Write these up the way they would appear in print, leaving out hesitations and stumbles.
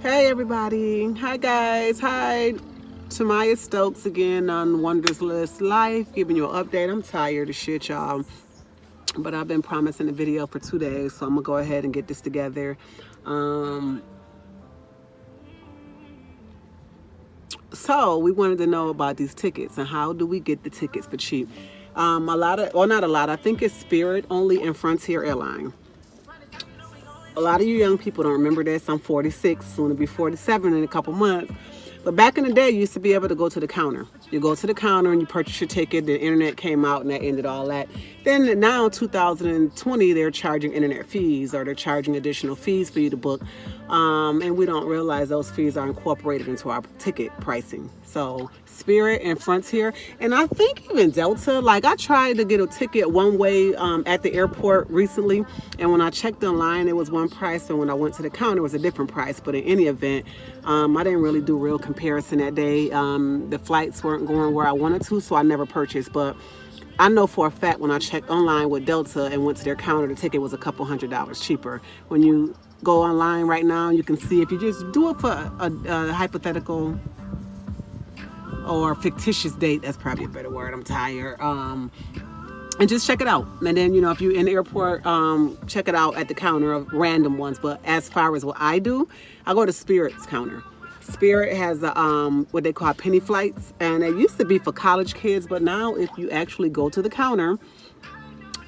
Hey everybody. Hi guys. Hi. Tumiastokes again on Wondrous Life, giving you an update. I'm tired of shit, y'all. But I've been promising a video for 2 days, so I'm gonna go ahead and get this together. Um, so we wanted to know about these tickets and how do we get the tickets for cheap. A lot of, well, not a lot. I think it's Spirit only and Frontier Airline. A lot of you young people don't remember this. I'm 46, soon to be 47 in a couple months. But back in the day, you used to be able to go to the counter. You go to the counter and you purchase your ticket. The internet came out and that ended all that. Then now, 2020, they're charging internet fees or they're charging additional fees for you to book. And we don't realize those fees are incorporated into our ticket pricing. So Spirit and Frontier, and I think even Delta. Like I tried to get a ticket one way at the airport recently, and when I checked online, it was one price, and when I went to the counter, it was a different price. But in any event, I didn't really do real comparison that day. The flights weren't going where I wanted to, so I never purchased. But I know for a fact when I checked online with Delta and went to their counter, the ticket was a couple $100s cheaper. When you go online right now, you can see if you just do it for a hypothetical or fictitious date, that's probably a better word, I'm tired, and just check it out. And then, if you're in the airport, check it out at the counter of random ones. But as far as what I do, I go to Spirit's counter. Spirit has what they call penny flights, and it used to be for college kids, but now if you actually go to the counter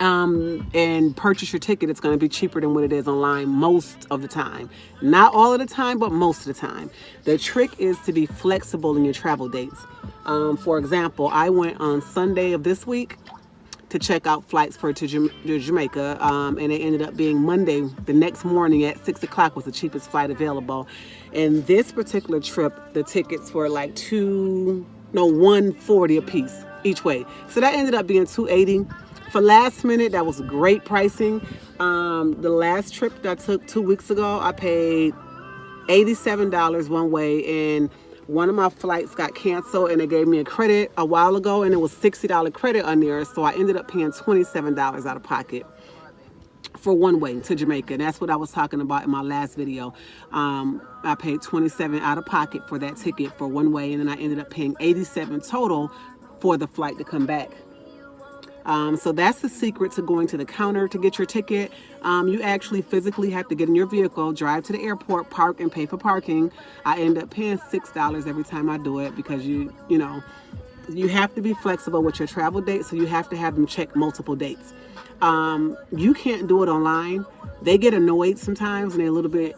and purchase your ticket, it's going to be cheaper than what it is online most of the time. Not all of the time, but most of the time. The trick is to be flexible in your travel dates. For example, I went on Sunday of this week to check out flights to Jamaica, and it ended up being Monday. The next morning at 6 o'clock was the cheapest flight available. And this particular trip, the tickets were like $140 a piece each way. So that ended up being $280. For last minute, that was great pricing. The last trip that I took 2 weeks ago, I paid $87 one way, and one of my flights got canceled, and they gave me a credit a while ago, and it was $60 credit on there, so I ended up paying $27 out of pocket for one way to Jamaica. And that's what I was talking about in my last video. I paid $27 out of pocket for that ticket for one way, and then I ended up paying $87 total for the flight to come back. So that's the secret to going to the counter to get your ticket. You actually physically have to get in your vehicle, drive to the airport, park, and pay for parking. I end up paying $6 every time I do it because you have to be flexible with your travel dates, so you have to have them check multiple dates. You can't do it online. They get annoyed sometimes, and they're a little bit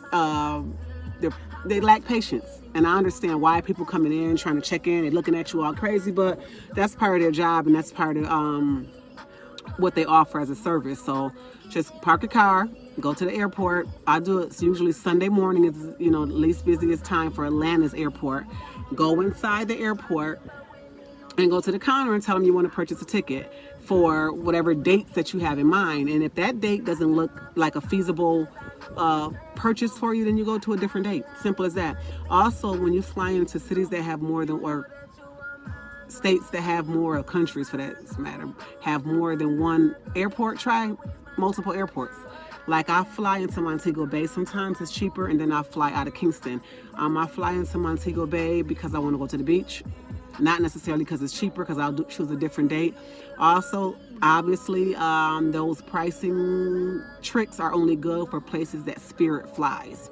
they lack patience. And I understand why people coming in trying to check in and looking at you all crazy, but that's part of their job, and that's part of what they offer as a service. So just park a car, go to the airport. I do it. So usually Sunday morning is the least busiest time for Atlanta's airport. Go inside the airport and go to the counter and tell them you want to purchase a ticket for whatever dates that you have in mind. And if that date doesn't look like a feasible purchase for you, then you go to a different date. Simple as that. Also, when you fly into cities that have more than, or states that have more, or countries for that matter, have more than one airport, try multiple airports. Like I fly into Montego Bay, sometimes it's cheaper, and then I fly out of Kingston. I fly into Montego Bay because I want to go to the beach, not necessarily because it's cheaper, because I'll choose a different date. Also, obviously, those pricing tricks are only good for places that Spirit flies.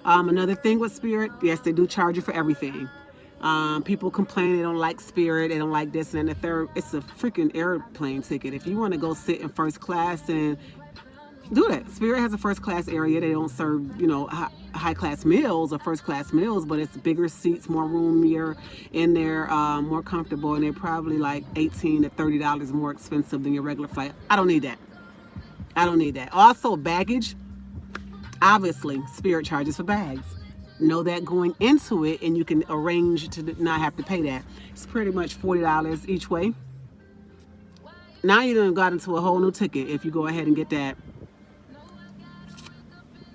Another thing with Spirit, yes, they do charge you for everything. People complain they don't like Spirit, they don't like this and the third. It's a freaking airplane ticket. If you want to go sit in first class, then do that. Spirit has a first class area. They don't serve, high class meals or first class meals, but it's bigger seats, more room. You're in there, more comfortable, and they're probably like $18 to $30 more expensive than your regular flight. I don't need that. Also, baggage. Obviously, Spirit charges for bags. Know that going into it, and you can arrange to not have to pay that. It's pretty much $40 each way. Now you done got into a whole new ticket if you go ahead and get that.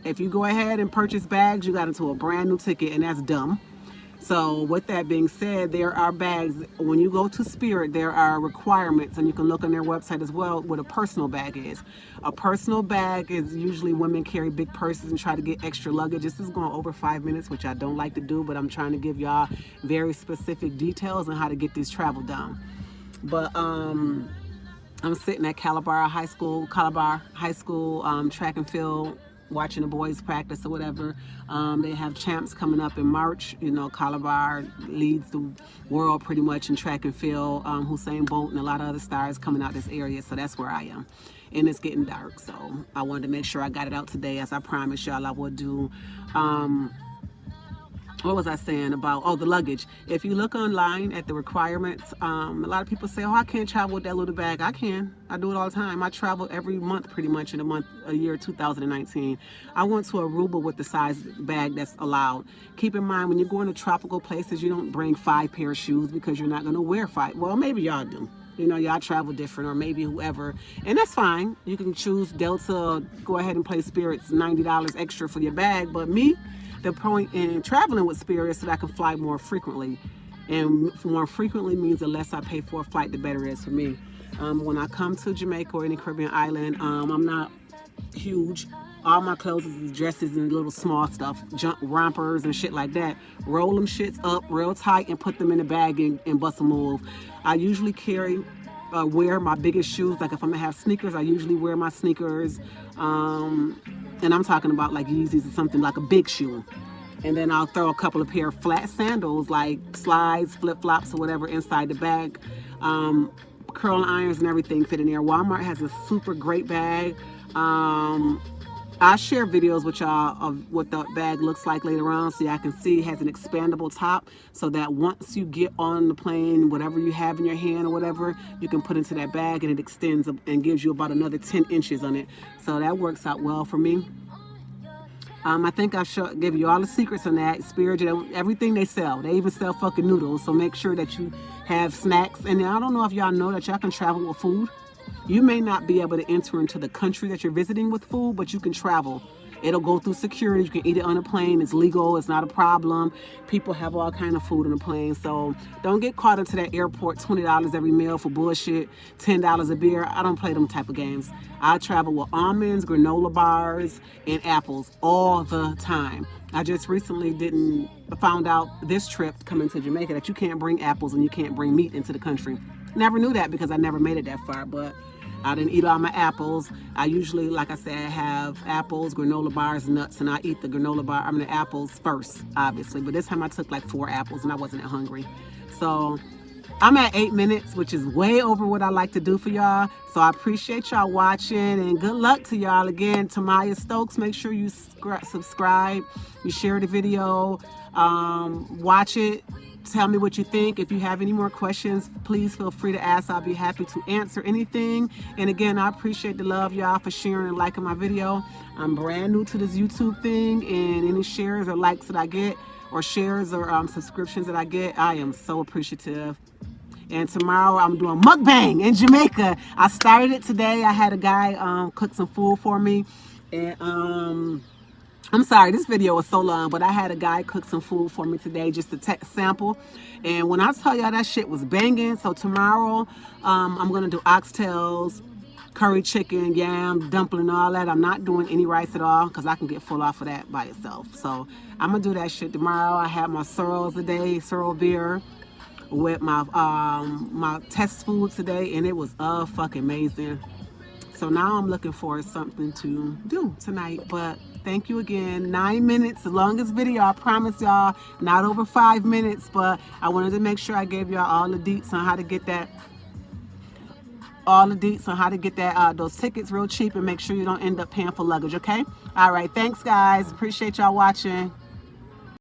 If you go ahead and purchase bags, you got into a brand new ticket, and that's dumb. So with that being said, there are bags. When you go to Spirit, there are requirements, and you can look on their website as well what a personal bag is. A personal bag is usually women carry big purses and try to get extra luggage. This is going over 5 minutes, which I don't like to do, but I'm trying to give y'all very specific details on how to get this travel done. But I'm sitting at Calabar High School track and field, watching the boys practice or whatever. They have champs coming up in March. You know, Calabar leads the world pretty much in track and field. Hussein Bolt and a lot of other stars coming out this area, so that's where I am. And it's getting dark, so I wanted to make sure I got it out today, as I promised y'all I would do. What was I saying about, the luggage? If you look online at the requirements, a lot of people say, I can't travel with that little bag. I can. I do it all the time. I travel every month pretty much in a year 2019. I went to Aruba with the size bag that's allowed. Keep in mind, when you go into tropical places, you don't bring 5 pair of shoes because you're not going to wear 5. Well, maybe y'all do. You know, y'all travel different, or maybe whoever, and that's fine. You can choose Delta, go ahead and play Spirit's $90 extra for your bag, but me, the point in traveling with Spirit is so that I can fly more frequently. And more frequently means the less I pay for a flight, the better it is for me. When I come to Jamaica or any Caribbean island, I'm not huge. All my clothes is dresses and little small stuff, jump rompers and shit like that. Roll them shits up real tight and put them in the bag and bust a move. I usually wear my biggest shoes. Like if I'm gonna have sneakers, I usually wear my sneakers. And I'm talking about like Yeezys or something, like a big shoe. And then I'll throw a couple of pair of flat sandals, like slides, flip-flops, or whatever inside the bag. Curling irons and everything fit in there. Walmart has a super great bag. I'll share videos with y'all of what the bag looks like later on, so y'all can see it has an expandable top, so that once you get on the plane, whatever you have in your hand or whatever, you can put into that bag, and it extends and gives you about another 10 inches on it. So that works out well for me. I think I give you all the secrets on that. Spirit, everything they sell. They even sell fucking noodles, so make sure that you have snacks. And I don't know if y'all know that y'all can travel with food. You may not be able to enter into the country that you're visiting with food, but you can travel. It'll go through security. You can eat it on a plane. It's legal. It's not a problem. People have all kind of food on the plane. So don't get caught into that airport, $20 every meal for bullshit, $10 a beer. I don't play them type of games. I travel with almonds, granola bars, and apples all the time. I just recently found out this trip coming to Jamaica that you can't bring apples and you can't bring meat into the country. Never knew that because I never made it that far, but I didn't eat all my apples. I usually, like I said, have apples, granola bars, nuts, and I eat the apples first, obviously. But this time I took like 4 apples and I wasn't hungry. So I'm at 8 minutes, which is way over what I like to do for y'all. So I appreciate y'all watching, and good luck to y'all. Again, Tumiastokes, make sure you subscribe, you share the video, watch it. Tell me what you think. If you have any more questions, please feel free to ask. I'll be happy to answer anything. And again, I appreciate the love, y'all, for sharing and liking my video. I'm brand new to this YouTube thing, and any shares or likes that I get, or shares or subscriptions that I get, I am so appreciative. And tomorrow I'm doing mukbang in Jamaica. I started it today. I had a guy cook some food for me, and I'm sorry, this video was so long, but I had a guy cook some food for me today just to sample. And when I tell y'all, that shit was banging. So tomorrow, I'm going to do oxtails, curry chicken, yam, dumpling, all that. I'm not doing any rice at all because I can get full off of that by itself. So I'm going to do that shit tomorrow. I had my sorrels today, sorrel beer, with my my test food today, and it was fucking amazing. So now I'm looking for something to do tonight. But thank you again. 9 minutes, the longest video, I promise y'all. Not over 5 minutes, but I wanted to make sure I gave y'all all the deets on how to get that. Those tickets real cheap, and make sure you don't end up paying for luggage, okay? All right, thanks guys. Appreciate y'all watching.